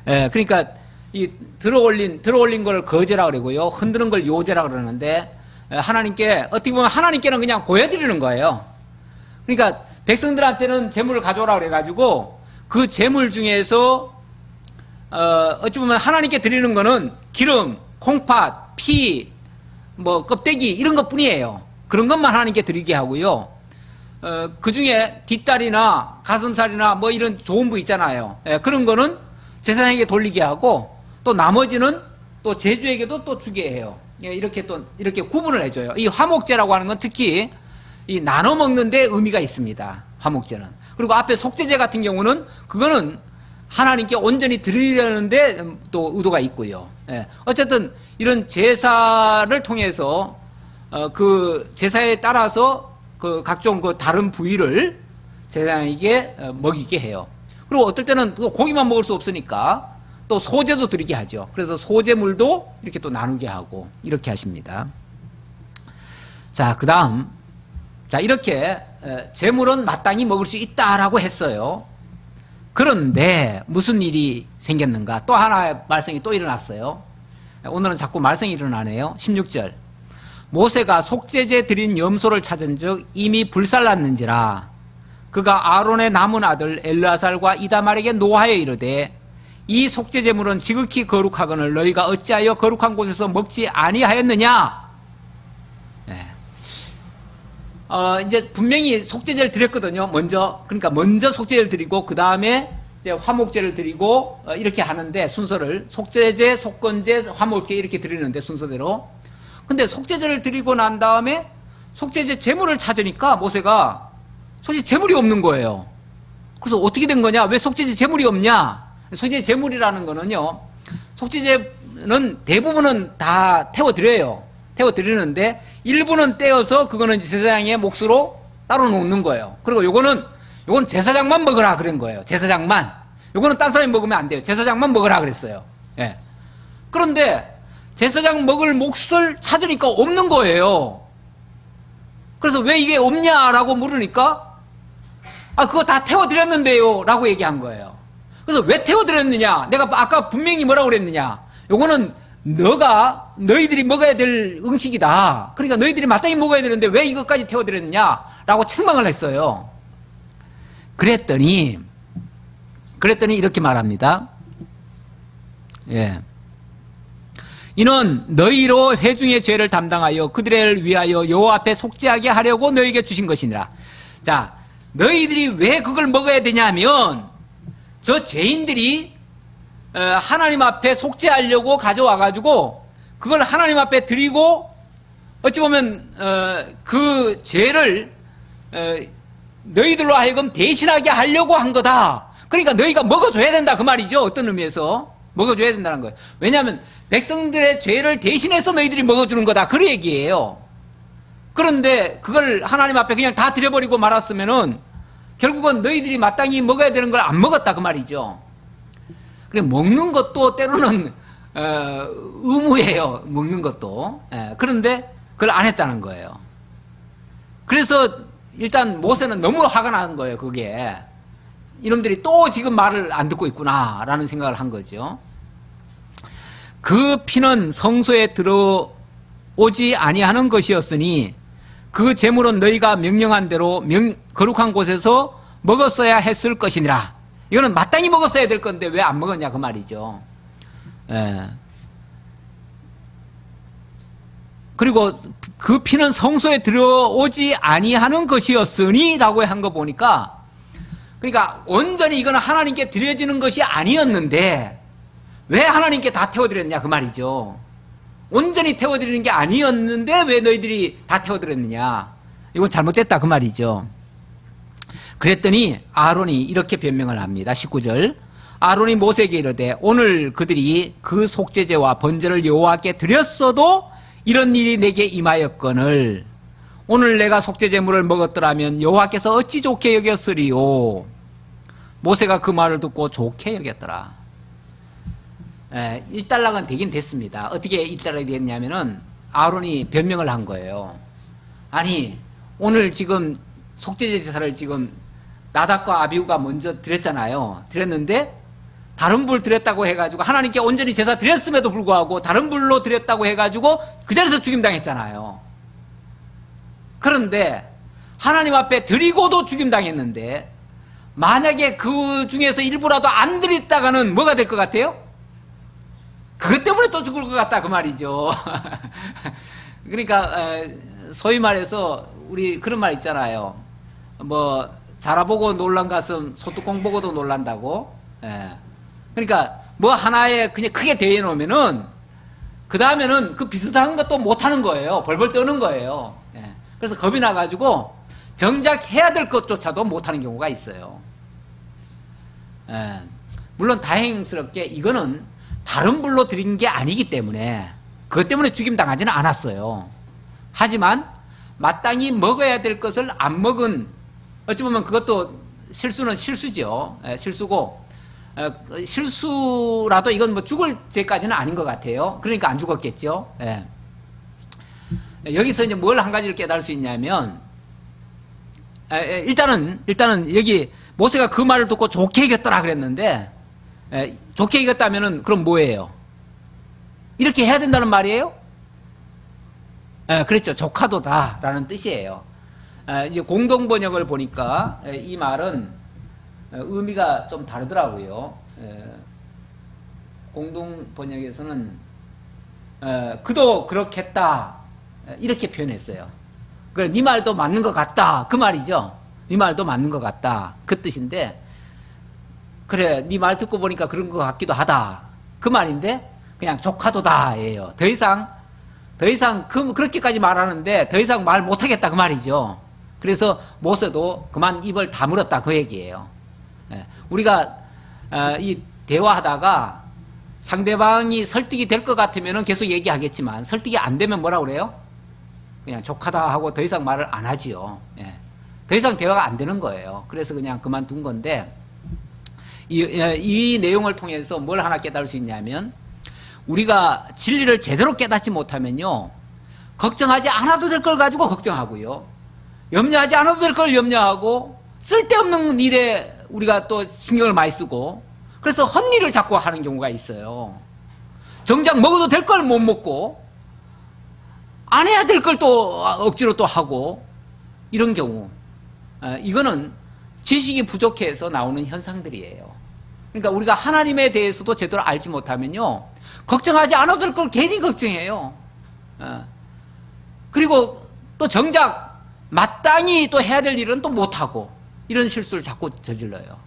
그러니까 이 들어올린 걸 거제라 그러고요, 흔드는 걸 요제라 그러는데, 하나님께 어떻게 보면 하나님께는 그냥 보여드리는 거예요. 그러니까 백성들한테는 재물을 가져오라 그래가지고 그 재물 중에서 어찌 보면 하나님께 드리는 거는 기름, 콩팥, 피, 뭐 껍데기 이런 것뿐이에요. 그런 것만 하나님께 드리게 하고요. 그 중에 뒷다리나 가슴살이나 뭐 이런 좋은 부 있잖아요. 그런 거는 제사장에게 돌리게 하고, 또 나머지는 또 제주에게도 또 주게 해요. 이렇게 또 이렇게 구분을 해줘요. 이 화목제라고 하는 건 특히 이 나눠 먹는데 의미가 있습니다. 화목제는. 그리고 앞에 속죄제 같은 경우는 그거는 하나님께 온전히 드리려는데 또 의도가 있고요. 어쨌든 이런 제사를 통해서 그 제사에 따라서 그 각종 그 다른 부위를 제사장에게 먹이게 해요. 그리고 어떨 때는 또 고기만 먹을 수 없으니까 또 소제도 드리게 하죠. 그래서 소제물도 이렇게 또 나누게 하고 이렇게 하십니다. 자, 그 다음, 자, 이렇게 제물은 마땅히 먹을 수 있다라고 했어요. 그런데 무슨 일이 생겼는가? 또 하나의 말썽이 또 일어났어요. 오늘은 자꾸 말썽이 일어나네요. 16절, 모세가 속죄제 드린 염소를 찾은 즉 이미 불살랐는지라 그가 아론의 남은 아들 엘르아살과 이다말에게 노하여 이르되 이 속죄제물은 지극히 거룩하거늘 너희가 어찌하여 거룩한 곳에서 먹지 아니하였느냐. 이제 분명히 속죄제를 드렸거든요. 그러니까 먼저 속죄제를 드리고 그 다음에 이제 화목제를 드리고 이렇게 하는데, 순서를 속죄제, 속건제, 화목제 이렇게 드리는데 순서대로. 근데 속죄제를 드리고 난 다음에 속죄제 제물을 찾으니까 모세가 솔직히 제물이 없는 거예요. 그래서 어떻게 된 거냐? 왜 속죄제 제물이 없냐? 속죄제 제물이라는 거는요, 속죄제는 대부분은 다 태워드려요. 태워드리는데 일부는 떼어서 그거는 제사장의 몫으로 따로 놓는 거예요. 그리고 요건 제사장만 먹으라 그런 거예요. 제사장만. 요거는 딴 사람이 먹으면 안 돼요. 제사장만 먹으라 그랬어요. 그런데 제사장 먹을 몫을 찾으니까 없는 거예요. 그래서 왜 이게 없냐라고 물으니까 그거 다 태워드렸는데요 라고 얘기한 거예요. 그래서 왜 태워드렸느냐? 내가 아까 분명히 뭐라고 그랬느냐? 요거는 너희들이 먹어야 될 음식이다. 그러니까 너희들이 마땅히 먹어야 되는데 왜 이것까지 태워드렸느냐? 라고 책망을 했어요. 그랬더니 이렇게 말합니다. 이는 너희로 회중의 죄를 담당하여 그들을 위하여 여호와 앞에 속죄하게 하려고 너희에게 주신 것이니라. 자, 너희들이 왜 그걸 먹어야 되냐면 저 죄인들이 하나님 앞에 속죄하려고 가져와가지고 그걸 하나님 앞에 드리고 어찌 보면 그 죄를 너희들로 하여금 대신하게 하려고 한 거다. 그러니까 너희가 먹어줘야 된다 그 말이죠. 어떤 의미에서 먹어줘야 된다는 거예요. 왜냐하면 백성들의 죄를 대신해서 너희들이 먹어주는 거다 그 얘기예요. 그런데 그걸 하나님 앞에 그냥 다 드려버리고 말았으면은 결국은 너희들이 마땅히 먹어야 되는 걸 안 먹었다 그 말이죠. 그래, 먹는 것도 때로는 의무예요. 먹는 것도. 그런데 그걸 안 했다는 거예요. 그래서 일단 모세는 너무 화가 난 거예요. 그게 이놈들이 또 지금 말을 안 듣고 있구나 라는 생각을 한 거죠. 그 피는 성소에 들어오지 아니하는 것이었으니 그 제물은 너희가 명령한 대로 거룩한 곳에서 먹었어야 했을 것이니라. 이거는 마땅히 먹었어야 될 건데 왜 안 먹었냐 그 말이죠. 그리고 그 피는 성소에 들어오지 아니하는 것이었으니 라고 한 거 보니까 그러니까 온전히 이거는 하나님께 드려지는 것이 아니었는데 왜 하나님께 다 태워드렸냐 그 말이죠. 온전히 태워드리는 게 아니었는데 왜 너희들이 다 태워드렸느냐, 이건 잘못됐다 그 말이죠. 그랬더니 아론이 이렇게 변명을 합니다. 19절, 아론이 모세에게 이르되 오늘 그들이 그 속죄제와 번제를 여호와께 드렸어도 이런 일이 내게 임하였거늘 오늘 내가 속죄제물을 먹었더라면 여호와께서 어찌 좋게 여겼으리요. 모세가 그 말을 듣고 좋게 여겼더라. 일단락은 되긴 됐습니다. 어떻게 일단락이 됐냐면은 아론이 변명을 한 거예요. 아니 오늘 지금 속죄제 제사를 지금 나답과 아비후가 먼저 드렸잖아요. 드렸는데 다른 불 드렸다고 해가지고 하나님께 온전히 제사 드렸음에도 불구하고 다른 불로 드렸다고 해가지고 그 자리에서 죽임당했잖아요. 그런데 하나님 앞에 드리고도 죽임당했는데 만약에 그 중에서 일부라도 안 드렸다가는 뭐가 될 것 같아요? 그것 때문에 또 죽을 것 같다 그 말이죠. 그러니까 소위 말해서 우리 그런 말 있잖아요. 뭐 자라보고 놀란 가슴 소뚜껑 보고도 놀란다고. 그러니까 뭐 하나에 그냥 크게 대해놓으면은 그 다음에는 그 비슷한 것도 못하는 거예요. 벌벌 떠는 거예요. 그래서 겁이 나가지고 정작 해야 될 것조차도 못하는 경우가 있어요. 물론 다행스럽게 이거는 다른 불로 드린 게 아니기 때문에 그것 때문에 죽임당하지는 않았어요. 하지만 마땅히 먹어야 될 것을 안 먹은, 어찌 보면 그것도 실수는 실수죠. 실수고, 실수라도 이건 뭐 죽을 죄까지는 아닌 것 같아요. 그러니까 안 죽었겠죠. 여기서 이제 뭘 한 가지를 깨달을 수 있냐면, 일단은 여기 모세가 그 말을 듣고 좋게 이겼더라 그랬는데, 좋게 이겼다면은 그럼 뭐예요? 이렇게 해야 된다는 말이에요? 그렇죠. 조카도다라는 뜻이에요. 이제 공동 번역을 보니까 이 말은 의미가 좀 다르더라고요. 공동 번역에서는 그도 그렇겠다 이렇게 표현했어요. 그래, 네 말도 맞는 것 같다 그 말이죠. 네 말도 맞는 것 같다 그 뜻인데, 그래 네 말 듣고 보니까 그런 것 같기도 하다 그 말인데 그냥 조카도다예요. 더 이상 그렇게까지 말하는데 더 이상 말 못하겠다 그 말이죠. 그래서 모세도 그만 입을 다물었다 그 얘기예요. 우리가 이 대화하다가 상대방이 설득이 될 것 같으면 계속 얘기하겠지만 설득이 안 되면 뭐라 그래요? 그냥 조카다 하고 더 이상 말을 안 하지요. 더 이상 대화가 안 되는 거예요. 그래서 그냥 그만둔 건데, 이 내용을 통해서 뭘 하나 깨달을 수 있냐면, 우리가 진리를 제대로 깨닫지 못하면요, 걱정하지 않아도 될 걸 가지고 걱정하고요, 염려하지 않아도 될 걸 염려하고, 쓸데없는 일에 우리가 또 신경을 많이 쓰고, 그래서 헛일을 자꾸 하는 경우가 있어요. 정작 먹어도 될 걸 못 먹고 안 해야 될 걸 또 억지로 또 하고, 이런 경우, 이거는 지식이 부족해서 나오는 현상들이에요. 그러니까 우리가 하나님에 대해서도 제대로 알지 못하면요, 걱정하지 않아도 될 걸 괜히 걱정해요. 그리고 또 정작 마땅히 또 해야 될 일은 또 못하고, 이런 실수를 자꾸 저질러요.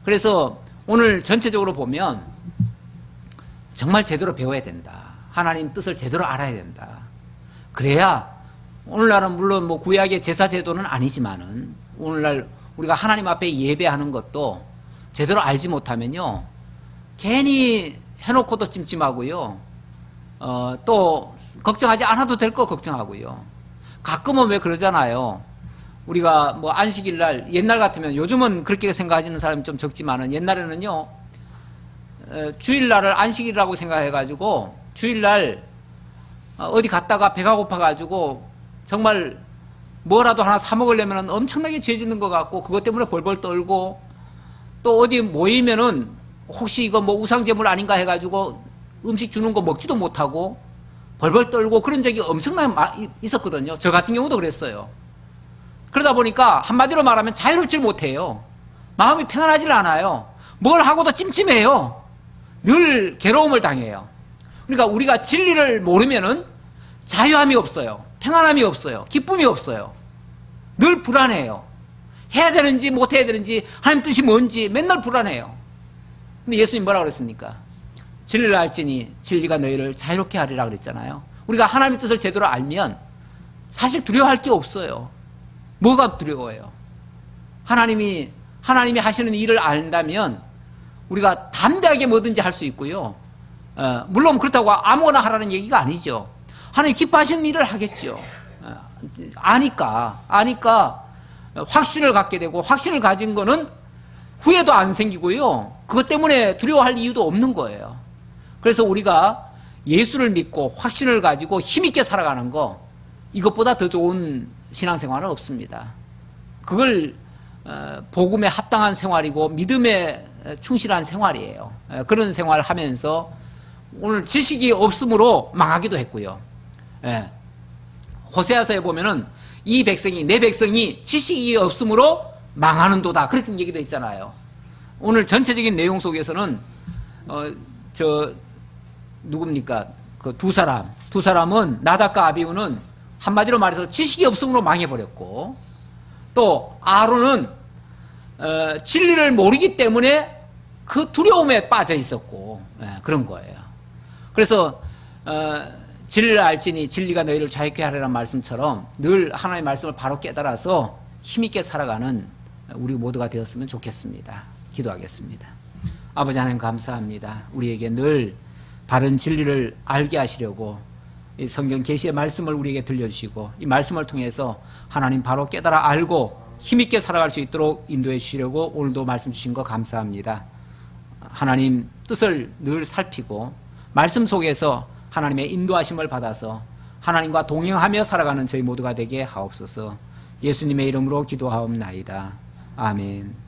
그래서 오늘 전체적으로 보면 정말 제대로 배워야 된다. 하나님 뜻을 제대로 알아야 된다. 그래야 오늘날은 물론 뭐 구약의 제사 제도는 아니지만은 오늘날 우리가 하나님 앞에 예배하는 것도 제대로 알지 못하면요, 괜히 해놓고도 찜찜하고요, 또 걱정하지 않아도 될 거 걱정하고요. 가끔은 왜 그러잖아요. 우리가 뭐 안식일날, 옛날 같으면, 요즘은 그렇게 생각하시는 사람이 좀 적지만은 옛날에는요, 주일날을 안식일이라고 생각해가지고 주일날 어디 갔다가 배가 고파가지고 정말 뭐라도 하나 사 먹으려면 엄청나게 죄 짓는 것 같고, 그것 때문에 벌벌 떨고, 또 어디 모이면은 혹시 이거 뭐 우상제물 아닌가 해가지고 음식 주는 거 먹지도 못하고 벌벌 떨고, 그런 적이 엄청나게 있었거든요. 저 같은 경우도 그랬어요. 그러다 보니까 한마디로 말하면 자유롭지 못해요. 마음이 평안하지 않아요. 뭘 하고도 찜찜해요. 늘 괴로움을 당해요. 그러니까 우리가 진리를 모르면은 자유함이 없어요. 평안함이 없어요. 기쁨이 없어요. 늘 불안해요. 해야 되는지 못해야 되는지 하나님 뜻이 뭔지 맨날 불안해요. 근데 예수님 뭐라고 그랬습니까? 진리를 알지니 진리가 너희를 자유롭게 하리라 그랬잖아요. 우리가 하나님의 뜻을 제대로 알면 사실 두려워할 게 없어요. 뭐가 두려워요? 하나님이 하시는 일을 안다면 우리가 담대하게 뭐든지 할 수 있고요. 물론 그렇다고 아무거나 하라는 얘기가 아니죠. 하나님 기뻐하시는 일을 하겠죠. 아니까 확신을 갖게 되고, 확신을 가진 거는 후회도 안 생기고요. 그것 때문에 두려워할 이유도 없는 거예요. 그래서 우리가 예수를 믿고 확신을 가지고 힘있게 살아가는 거, 이것보다 더 좋은 신앙생활은 없습니다. 그걸 복음에 합당한 생활이고 믿음에 충실한 생활이에요. 그런 생활을 하면서 오늘 지식이 없으므로 망하기도 했고요. 호세아서에 보면은 이 백성이, 내 백성이 지식이 없으므로 망하는도다, 그렇게 얘기도 있잖아요. 오늘 전체적인 내용 속에서는 누굽니까? 그 두 사람은 나답과 아비후는 한마디로 말해서 지식이 없으므로 망해버렸고, 또 아론은 진리를 모르기 때문에 그 두려움에 빠져 있었고, 그런 거예요. 그래서 진리를 알지니 진리가 너희를 자유케 하리라는 말씀처럼 늘 하나님의 말씀을 바로 깨달아서 힘있게 살아가는 우리 모두가 되었으면 좋겠습니다. 기도하겠습니다. 아버지 하나님 감사합니다. 우리에게 늘 바른 진리를 알게 하시려고 이 성경 계시의 말씀을 우리에게 들려주시고, 이 말씀을 통해서 하나님 바로 깨달아 알고 힘있게 살아갈 수 있도록 인도해 주시려고 오늘도 말씀 주신 거 감사합니다. 하나님 뜻을 늘 살피고 말씀 속에서 하나님의 인도하심을 받아서 하나님과 동행하며 살아가는 저희 모두가 되게 하옵소서. 예수님의 이름으로 기도하옵나이다. 아멘.